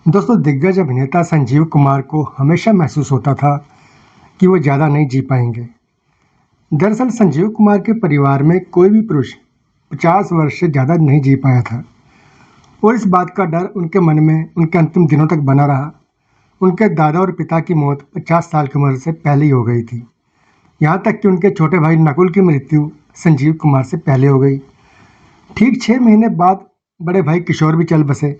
दोस्तों, दिग्गज अभिनेता संजीव कुमार को हमेशा महसूस होता था कि वो ज़्यादा नहीं जी पाएंगे। दरअसल संजीव कुमार के परिवार में कोई भी पुरुष 50 वर्ष से ज़्यादा नहीं जी पाया था और इस बात का डर उनके मन में उनके अंतिम दिनों तक बना रहा। उनके दादा और पिता की मौत 50 साल की उम्र से पहले ही हो गई थी। यहाँ तक कि उनके छोटे भाई नकुल की मृत्यु संजीव कुमार से पहले हो गई। ठीक 6 महीने बाद बड़े भाई किशोर भी चल बसे।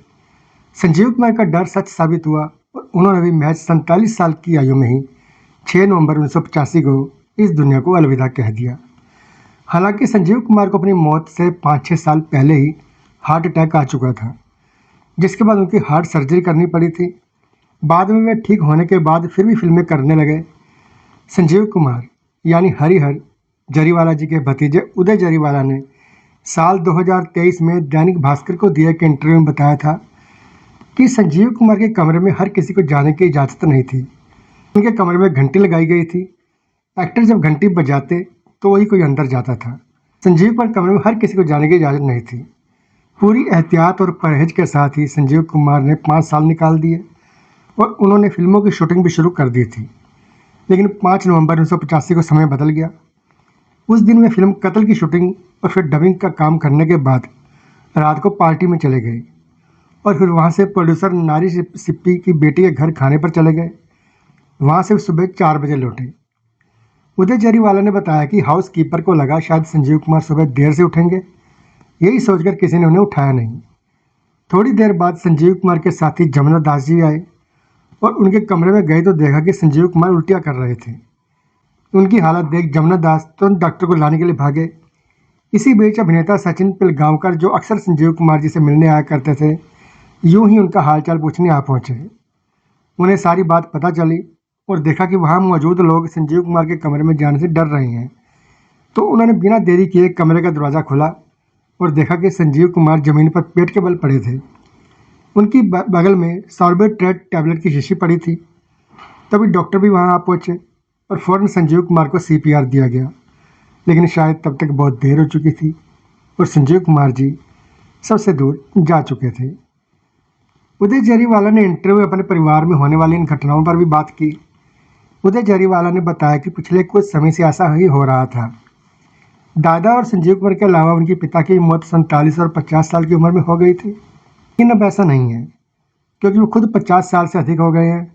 संजीव कुमार का डर सच साबित हुआ और उन्होंने भी महज 47 साल की आयु में ही 6 नवंबर 1985 को इस दुनिया को अलविदा कह दिया। हालांकि संजीव कुमार को अपनी मौत से 5-6 साल पहले ही हार्ट अटैक आ चुका था, जिसके बाद उनकी हार्ट सर्जरी करनी पड़ी थी। बाद में वे ठीक होने के बाद फिर भी फिल्में करने लगे। संजीव कुमार यानी हरिहर जरीवाला जी के भतीजे उदय जरीवाला ने साल 2023 में दैनिक भास्कर को दिए एक इंटरव्यू में बताया था कि संजीव कुमार के कमरे में हर किसी को जाने की इजाज़त नहीं थी। उनके कमरे में घंटी लगाई गई थी। एक्टर जब घंटी बजाते तो वही कोई अंदर जाता था। संजीव कुमार कमरे में हर किसी को जाने की इजाज़त नहीं थी। पूरी एहतियात और परहेज के साथ ही संजीव कुमार ने 5 साल निकाल दिए और उन्होंने फिल्मों की शूटिंग भी शुरू कर दी थी। लेकिन 5 नवंबर 1985 को समय बदल गया। उस दिन वे फिल्म कत्ल की शूटिंग और फिर डबिंग का काम करने के बाद रात को पार्टी में चले गए और फिर वहाँ से प्रोड्यूसर नारी सिप्पी की बेटी के घर खाने पर चले गए। वहाँ से सुबह 4 बजे लौटे। उदय जरीवाला ने बताया कि हाउस कीपर को लगा शायद संजीव कुमार सुबह देर से उठेंगे, यही सोचकर किसी ने उन्हें उठाया नहीं। थोड़ी देर बाद संजीव कुमार के साथी जमुना दास जी आए और उनके कमरे में गए तो देखा कि संजीव कुमार उल्टियाँ कर रहे थे। उनकी हालत देख जमुना दास तुरंत डॉक्टर को लाने के लिए भागे। इसी बीच अभिनेता सचिन पिलगांवकर, जो अक्सर संजीव कुमार जी से मिलने आया करते थे, यूं ही उनका हालचाल पूछने आ पहुंचे। उन्हें सारी बात पता चली और देखा कि वहां मौजूद लोग संजीव कुमार के कमरे में जाने से डर रहे हैं, तो उन्होंने बिना देरी किए कमरे का दरवाज़ा खोला और देखा कि संजीव कुमार जमीन पर पेट के बल पड़े थे। उनकी बगल में सॉर्बिट्रेट टैबलेट की शीशी पड़ी थी। तभी डॉक्टर भी वहां आ पहुंचे और फौरन संजीव कुमार को CPR दिया गया, लेकिन शायद तब तक बहुत देर हो चुकी थी और संजीव कुमार जी सबसे दूर जा चुके थे। उदय जरीवाला ने इंटरव्यू में अपने परिवार में होने वाली इन घटनाओं पर भी बात की। उदय जरीवाला ने बताया कि पिछले कुछ समय से ऐसा ही हो रहा था। दादा और संजीव कुमार के अलावा उनके पिता की मौत 47 और 50 साल की उम्र में हो गई थी, लेकिन अब ऐसा नहीं है क्योंकि वो खुद 50 साल से अधिक हो गए हैं।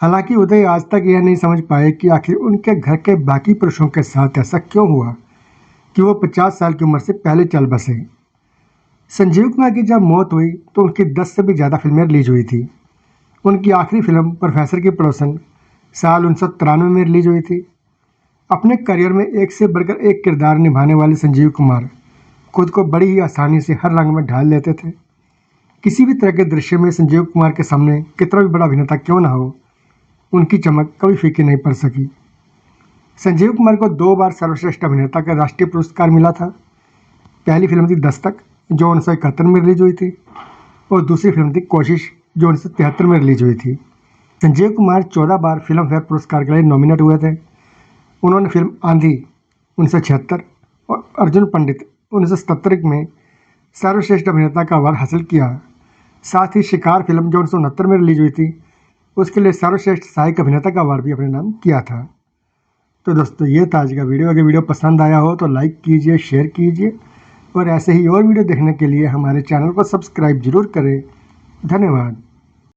हालांकि उदय आज तक यह नहीं समझ पाए कि आखिर उनके घर के बाकी पुरुषों के साथ ऐसा क्यों हुआ कि वो 50 साल की उम्र से पहले चल बसे। संजीव कुमार की जब मौत हुई तो उनकी 10 से भी ज़्यादा फिल्में रिलीज हुई थी। उनकी आखिरी फिल्म प्रोफेसर की पड़ोसन साल 1993 में रिलीज हुई थी। अपने करियर में एक से बढ़कर एक किरदार निभाने वाले संजीव कुमार खुद को बड़ी ही आसानी से हर रंग में ढाल लेते थे। किसी भी तरह के दृश्य में संजीव कुमार के सामने कितना भी बड़ा अभिनेता क्यों ना हो, उनकी चमक कभी फीकी नहीं पड़ सकी। संजीव कुमार को 2 बार सर्वश्रेष्ठ अभिनेता का राष्ट्रीय पुरस्कार मिला था। पहली फिल्म थी दस्तक, जो 1971 में रिलीज हुई थी, और दूसरी फिल्म थी कोशिश, जो 1973 में रिलीज हुई थी। संजीव कुमार 14 बार फिल्म फेयर पुरस्कार के लिए नॉमिनेट हुए थे। उन्होंने फिल्म आंधी 1976 और अर्जुन पंडित 1977 में सर्वश्रेष्ठ अभिनेता का अवार्ड हासिल किया। साथ ही शिकार फिल्म, जो 1969 में रिलीज हुई थी, उसके लिए सर्वश्रेष्ठ सहायक अभिनेता का अवार्ड भी अपने नाम किया था। तो दोस्तों, ये था आज का वीडियो। अगर वीडियो पसंद आया हो तो लाइक कीजिए, शेयर कीजिए और ऐसे ही और वीडियो देखने के लिए हमारे चैनल को सब्सक्राइब जरूर करें। धन्यवाद।